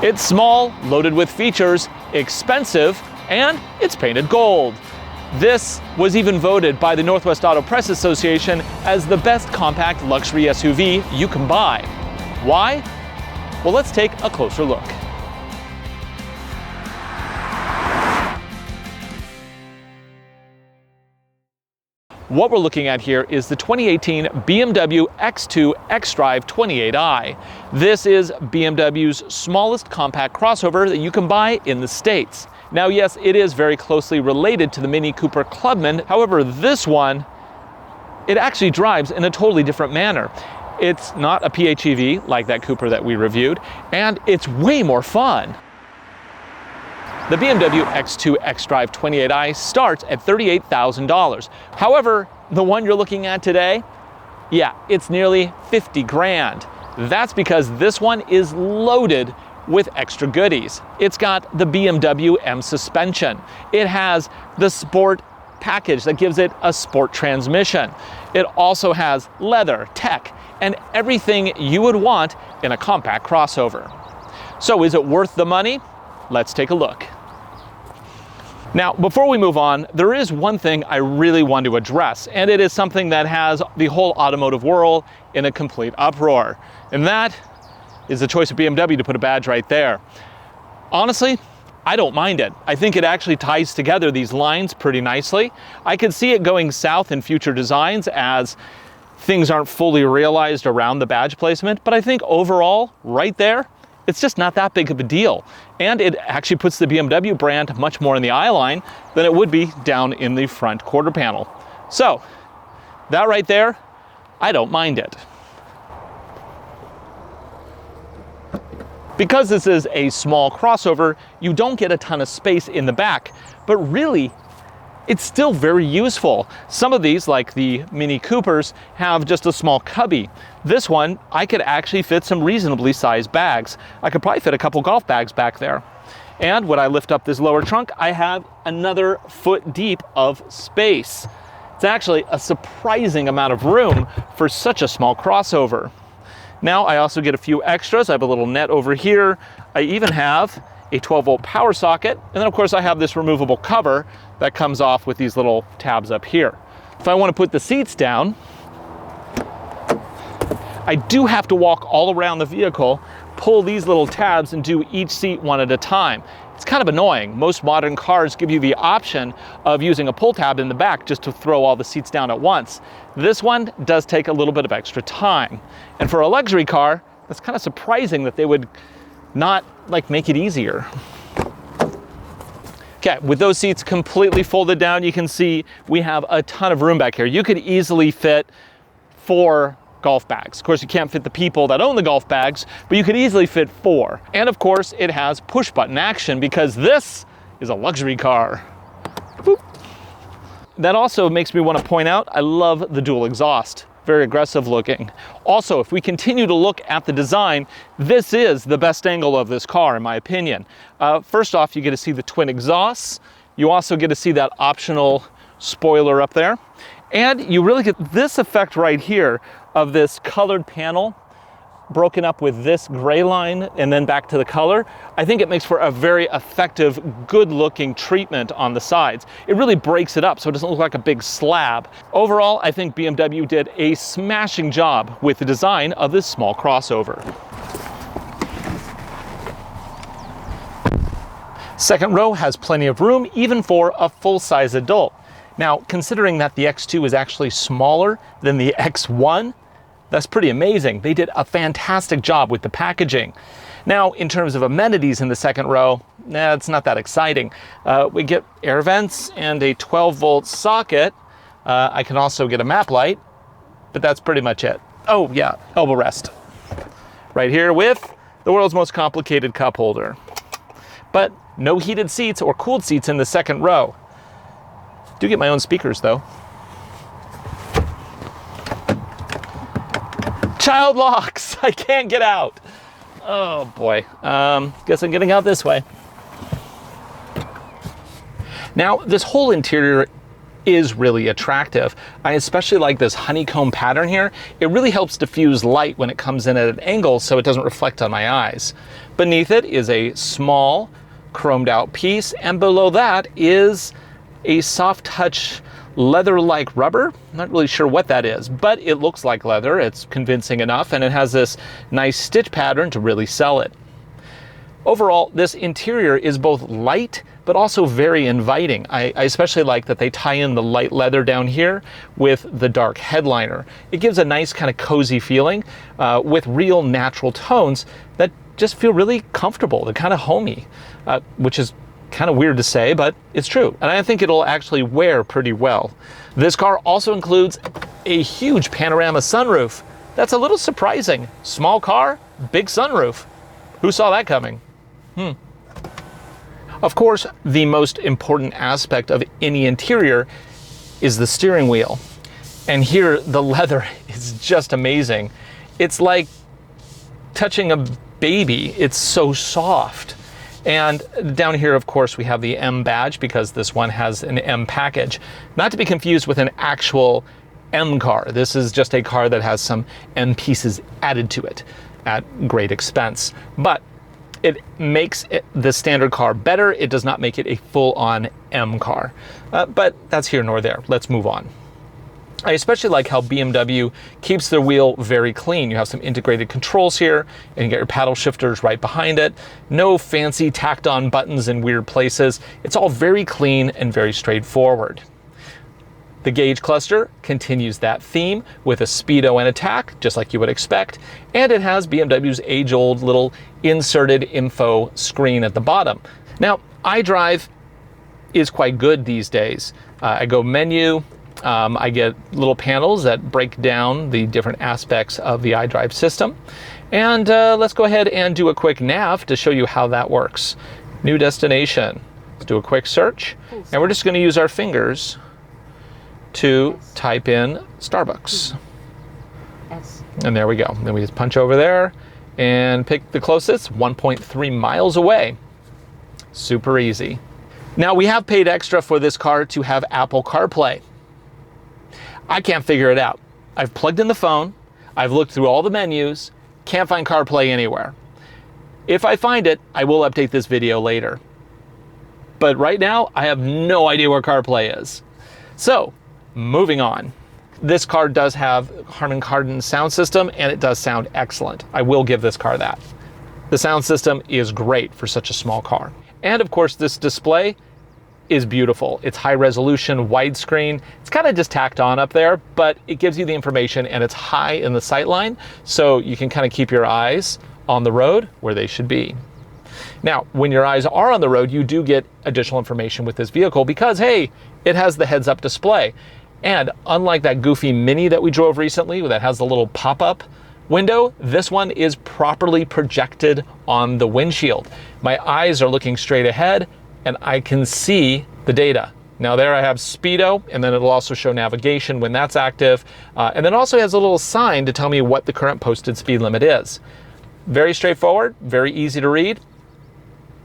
It's small, loaded with features, expensive, and it's painted gold. This was even voted by the Northwest Auto Press Association as the best compact luxury SUV you can buy. Why? Well, let's take a closer look. What we're looking at here is the 2018 BMW X2 xDrive28i. This is BMW's smallest compact crossover that you can buy in the States. Now, yes, it is very closely related to the Mini Cooper Clubman. However, this one, it actually drives in a totally different manner. It's not a PHEV like that Cooper that we reviewed, and it's way more fun. The BMW X2 xDrive28i starts at $38,000. However, the one you're looking at today, yeah, it's nearly 50 grand. That's because this one is loaded with extra goodies. It's got the BMW M suspension. It has the Sport package that gives it a sport transmission. It also has leather, tech, and everything you would want in a compact crossover. So is it worth the money? Let's take a look. Now, before we move on, there is one thing I really want to address, and it is something that has the whole automotive world in a complete uproar. And that is the choice of BMW to put a badge right there. Honestly, I don't mind it. I think it actually ties together these lines pretty nicely. I could see it going south in future designs as things aren't fully realized around the badge placement, but I think overall, right there, it's just not that big of a deal. And it actually puts the BMW brand much more in the eye line than it would be down in the front quarter panel. So, that right there, I don't mind it. Because this is a small crossover, you don't get a ton of space in the back, but really, it's still very useful. Some of these, like the Mini Coopers, have just a small cubby. This one, I could actually fit some reasonably sized bags. I could probably fit a couple golf bags back there. And when I lift up this lower trunk, I have another foot deep of space. It's actually a surprising amount of room for such a small crossover. Now, I also get a few extras. I have a little net over here. I even have a 12-volt power socket, and then of course I have this removable cover that comes off with these little tabs up here. If I want to put the seats down, I do have to walk all around the vehicle, pull these little tabs, and do each seat one at a time. It's kind of annoying. Most modern cars give you the option of using a pull tab in the back just to throw all the seats down at once. This one does take a little bit of extra time. And for a luxury car, that's kind of surprising that they would not make it easier. Okay, with those seats completely folded down, you can see we have a ton of room back here. You could easily fit 4 golf bags. Of course, you can't fit the people that own the golf bags, but you could easily fit 4. And of course, it has push button action because this is a luxury car. Boop. That also makes me want to point out, I love the dual exhaust. Very aggressive looking. Also, if we continue to look at the design, this is the best angle of this car, in my opinion. First off, you get to see the twin exhausts. You also get to see that optional spoiler up there. And you really get this effect right here of this colored panel broken up with this gray line and then back to the color. I think it makes for a very effective, good-looking treatment on the sides. It really breaks it up so it doesn't look like a big slab. Overall, I think BMW did a smashing job with the design of this small crossover. Second row has plenty of room, even for a full-size adult. Now, considering that the X2 is actually smaller than the X1, that's pretty amazing. They did a fantastic job with the packaging. Now, in terms of amenities in the second row, it's not that exciting. We get air vents and a 12-volt socket. I can also get a map light, but that's pretty much it. Oh yeah, elbow rest. Right here with the world's most complicated cup holder. But no heated seats or cooled seats in the second row. Do get my own speakers though. Child locks, I can't get out. Oh boy, guess I'm getting out this way. Now, this whole interior is really attractive. I especially like this honeycomb pattern here. It really helps diffuse light when it comes in at an angle so it doesn't reflect on my eyes. Beneath it is a small chromed out piece, and below that is a soft touch leather-like rubber. I'm not really sure what that is, but it looks like leather. It's convincing enough, and it has this nice stitch pattern to really sell it. Overall, this interior is both light but also very inviting. I especially like that they tie in the light leather down here with the dark headliner. It gives a nice kind of cozy feeling with real natural tones that just feel really comfortable. They're kind of homey, which is kind of weird to say, but it's true. And I think it'll actually wear pretty well. This car also includes a huge panorama sunroof. That's a little surprising. Small car, big sunroof. Who saw that coming? Of course, the most important aspect of any interior is the steering wheel. And here, the leather is just amazing. It's like touching a baby. It's so soft. And down here, of course, we have the M badge because this one has an M package. Not to be confused with an actual M car. This is just a car that has some M pieces added to it at great expense. But it makes the standard car better. It does not make it a full-on M car. But that's here nor there. Let's move on. I especially like how BMW keeps their wheel very clean. You have some integrated controls here, and you get your paddle shifters right behind it. No fancy tacked on buttons in weird places. It's all very clean and very straightforward. The gauge cluster continues that theme with a speedo and a tach, just like you would expect, and it has BMW's age-old little inserted info screen at the bottom. Now, iDrive is quite good these days. I go menu, I get little panels that break down the different aspects of the iDrive system. And let's go ahead and do a quick nav to show you how that works. New destination. Let's do a quick search. And we're just going to use our fingers to type in Starbucks. And there we go. Then we just punch over there and pick the closest, 1.3 miles away. Super easy. Now, we have paid extra for this car to have Apple CarPlay. I can't figure it out. I've plugged in the phone, I've looked through all the menus, can't find CarPlay anywhere. If I find it, I will update this video later. But right now, I have no idea where CarPlay is. So, moving on. This car does have Harman Kardon sound system, and it does sound excellent. I will give this car that. The sound system is great for such a small car. And of course, this display is beautiful. It's high resolution, widescreen. It's kind of just tacked on up there, but it gives you the information, and it's high in the sight line, so you can kind of keep your eyes on the road where they should be. Now, when your eyes are on the road, you do get additional information with this vehicle because, hey, it has the heads-up display. And unlike that goofy Mini that we drove recently that has the little pop-up window, this one is properly projected on the windshield. My eyes are looking straight ahead, and I can see the data. Now there I have speedo, and then it'll also show navigation when that's active. And then also has a little sign to tell me what the current posted speed limit is. Very straightforward, very easy to read.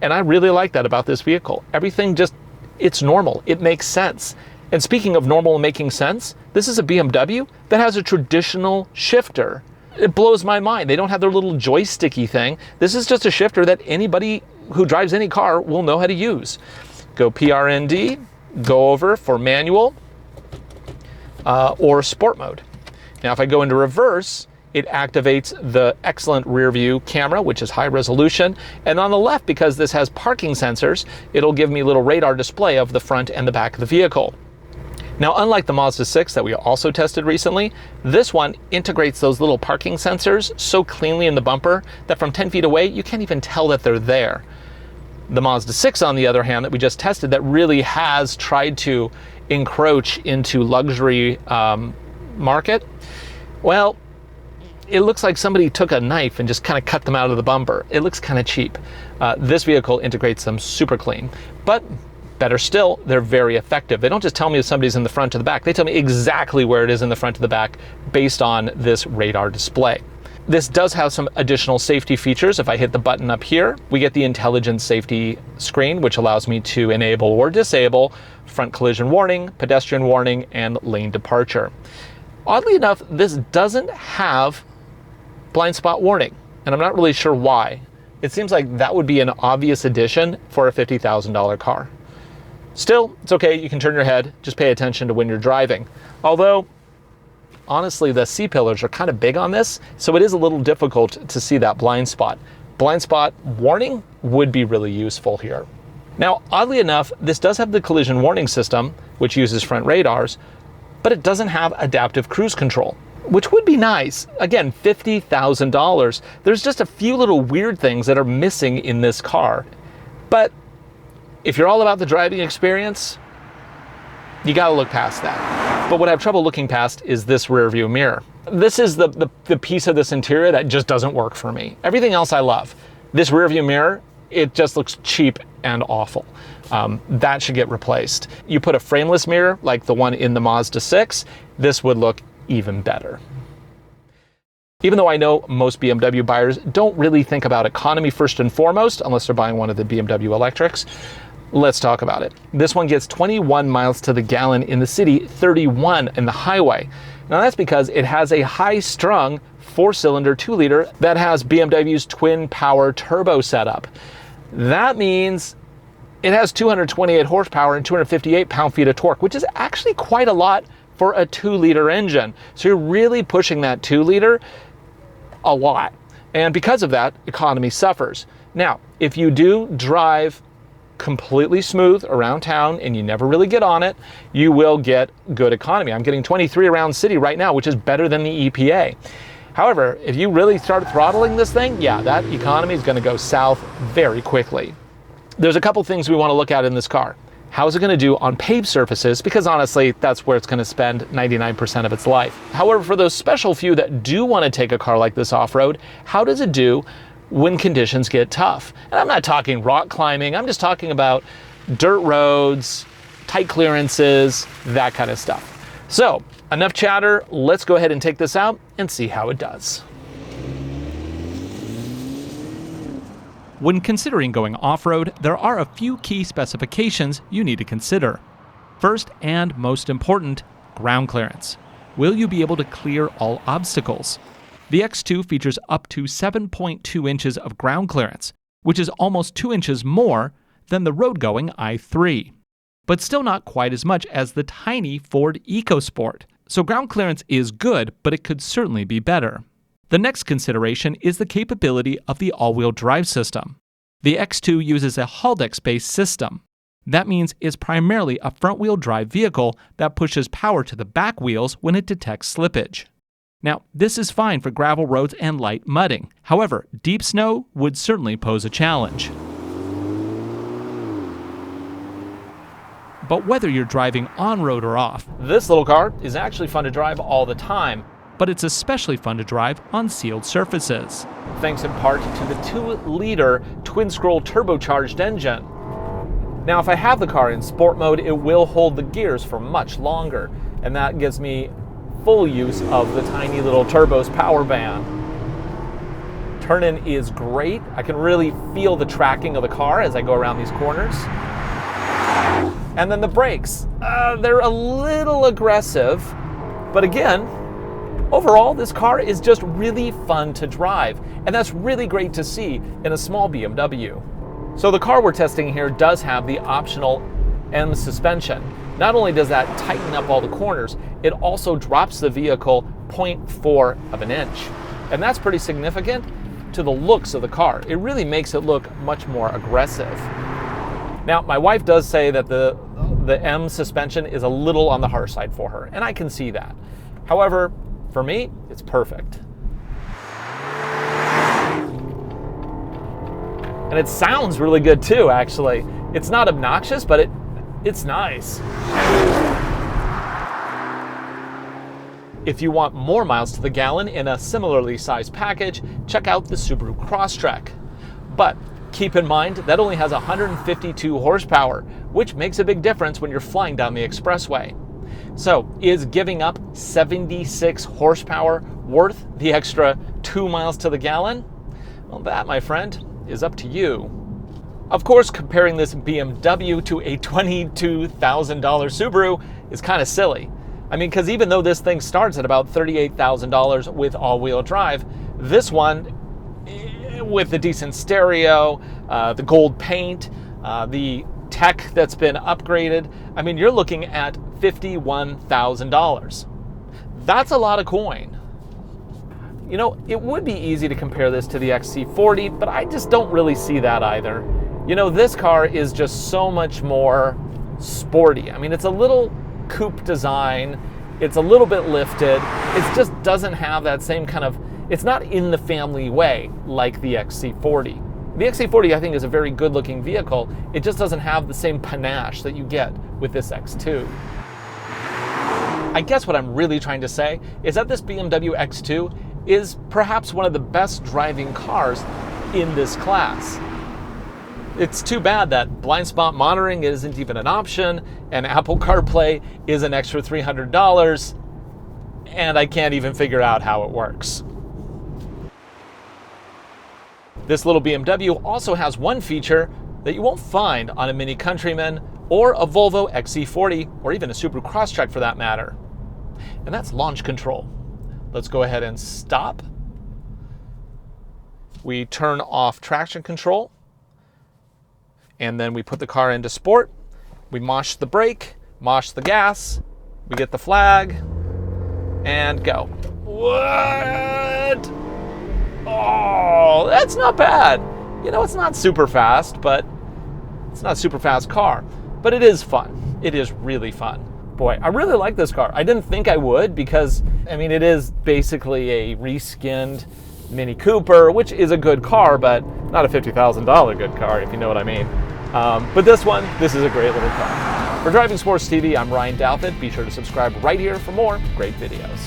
And I really like that about this vehicle. Everything just, it's normal. It makes sense. And speaking of normal and making sense, this is a BMW that has a traditional shifter. It blows my mind. They don't have their little joysticky thing. This is just a shifter that anybody who drives any car will know how to use. Go PRND, go over for manual or sport mode. Now if I go into reverse, it activates the excellent rear view camera, which is high resolution. And on the left, because this has parking sensors, it'll give me a little radar display of the front and the back of the vehicle. Now, unlike the Mazda 6 that we also tested recently, this one integrates those little parking sensors so cleanly in the bumper that from 10 feet away, you can't even tell that they're there. The Mazda 6, on the other hand, that we just tested, that really has tried to encroach into luxury market, well, it looks like somebody took a knife and just kind of cut them out of the bumper. It looks kind of cheap. This vehicle integrates them super clean, but better still, they're very effective. They don't just tell me if somebody's in the front or the back. They tell me exactly where it is in the front or the back based on this radar display. This does have some additional safety features. If I hit the button up here, we get the intelligent safety screen, which allows me to enable or disable front collision warning, pedestrian warning, and lane departure. Oddly enough, this doesn't have blind spot warning, and I'm not really sure why. It seems like that would be an obvious addition for a $50,000 car. Still, it's okay, you can turn your head, just pay attention to when you're driving. Although, honestly, the C-pillars are kind of big on this, so it is a little difficult to see that blind spot. Blind spot warning would be really useful here. Now, oddly enough, this does have the collision warning system, which uses front radars, but it doesn't have adaptive cruise control, which would be nice. Again, $50,000. There's just a few little weird things that are missing in this car. But if you're all about the driving experience, you gotta look past that. But what I have trouble looking past is this rear view mirror. This is the piece of this interior that just doesn't work for me. Everything else I love. This rear view mirror, it just looks cheap and awful. That should get replaced. You put a frameless mirror like the one in the Mazda 6, this would look even better. Even though I know most BMW buyers don't really think about economy first and foremost, unless they're buying one of the BMW electrics, let's talk about it. This one gets 21 miles to the gallon in the city, 31 in the highway. Now that's because it has a high-strung 4-cylinder 2-liter that has BMW's twin power turbo setup. That means it has 228 horsepower and 258 pound-feet of torque, which is actually quite a lot for a 2-liter engine. So you're really pushing that 2-liter a lot. And because of that, economy suffers. Now, if you do drive completely smooth around town and you never really get on it, you will get good economy. I'm getting 23 around city right now, which is better than the EPA. However, if you really start throttling this thing, yeah, that economy is going to go south very quickly. There's a couple things we want to look at in this car. How is it going to do on paved surfaces? Because honestly, that's where it's going to spend 99% of its life. However, for those special few that do want to take a car like this off-road, how does it do when conditions get tough? And I'm not talking rock climbing, I'm just talking about dirt roads, tight clearances, that kind of stuff. So, enough chatter, let's go ahead and take this out and see how it does. When considering going off-road, there are a few key specifications you need to consider. First and most important, ground clearance. Will you be able to clear all obstacles? The X2 features up to 7.2 inches of ground clearance, which is almost 2 inches more than the road-going i3, but still not quite as much as the tiny Ford EcoSport. So ground clearance is good, but it could certainly be better. The next consideration is the capability of the all-wheel drive system. The X2 uses a Haldex-based system. That means it's primarily a front-wheel drive vehicle that pushes power to the back wheels when it detects slippage. Now, this is fine for gravel roads and light mudding. However, deep snow would certainly pose a challenge. But whether you're driving on-road or off, this little car is actually fun to drive all the time. But it's especially fun to drive on sealed surfaces, thanks in part to the 2-liter twin-scroll turbocharged engine. Now, if I have the car in sport mode, it will hold the gears for much longer, and that gives me full use of the tiny little turbo's power band. Turn-in is great. I can really feel the tracking of the car as I go around these corners. And then the brakes, they're a little aggressive, but again, overall, this car is just really fun to drive, and that's really great to see in a small BMW. So the car we're testing here does have the optional M suspension. Not only does that tighten up all the corners, it also drops the vehicle 0.4 of an inch. And that's pretty significant to the looks of the car. It really makes it look much more aggressive. Now, my wife does say that the M suspension is a little on the harsh side for her, and I can see that. However, for me, it's perfect. And it sounds really good too, actually. It's not obnoxious, but it's nice. If you want more miles to the gallon in a similarly sized package, check out the Subaru Crosstrek. But keep in mind that only has 152 horsepower, which makes a big difference when you're flying down the expressway. So is giving up 76 horsepower worth the extra 2 miles to the gallon? Well, that, my friend, is up to you. Of course, comparing this BMW to a $22,000 Subaru is kind of silly. I mean, because even though this thing starts at about $38,000 with all-wheel drive, this one, with the decent stereo, the gold paint, the tech that's been upgraded, I mean, you're looking at $51,000. That's a lot of coin. You know, it would be easy to compare this to the XC40, but I just don't really see that either. You know, this car is just so much more sporty. I mean, it's a little coupe design. It's a little bit lifted. It just doesn't have that same kind of, it's not in the family way like the XC40. The XC40, I think, is a very good looking vehicle. It just doesn't have the same panache that you get with this X2. I guess what I'm really trying to say is that this BMW X2 is perhaps one of the best driving cars in this class. It's too bad that blind spot monitoring isn't even an option, and Apple CarPlay is an extra $300, and I can't even figure out how it works. This little BMW also has one feature that you won't find on a Mini Countryman or a Volvo XC40 or even a Subaru Crosstrek for that matter, and that's launch control. Let's go ahead and stop. We turn off traction control, and then we put the car into sport. We mosh the brake, mosh the gas, we get the flag, and go. What? Oh, that's not bad. You know, it's not super fast, but it's not a super fast car. But it is fun. It is really fun. Boy, I really like this car. I didn't think I would because, I mean, it is basically a re-skinned Mini Cooper, which is a good car, but not a $50,000 good car, if you know what I mean. But this is a great little car. For Driving Sports TV, I'm Ryan Douthit. Be sure to subscribe right here for more great videos.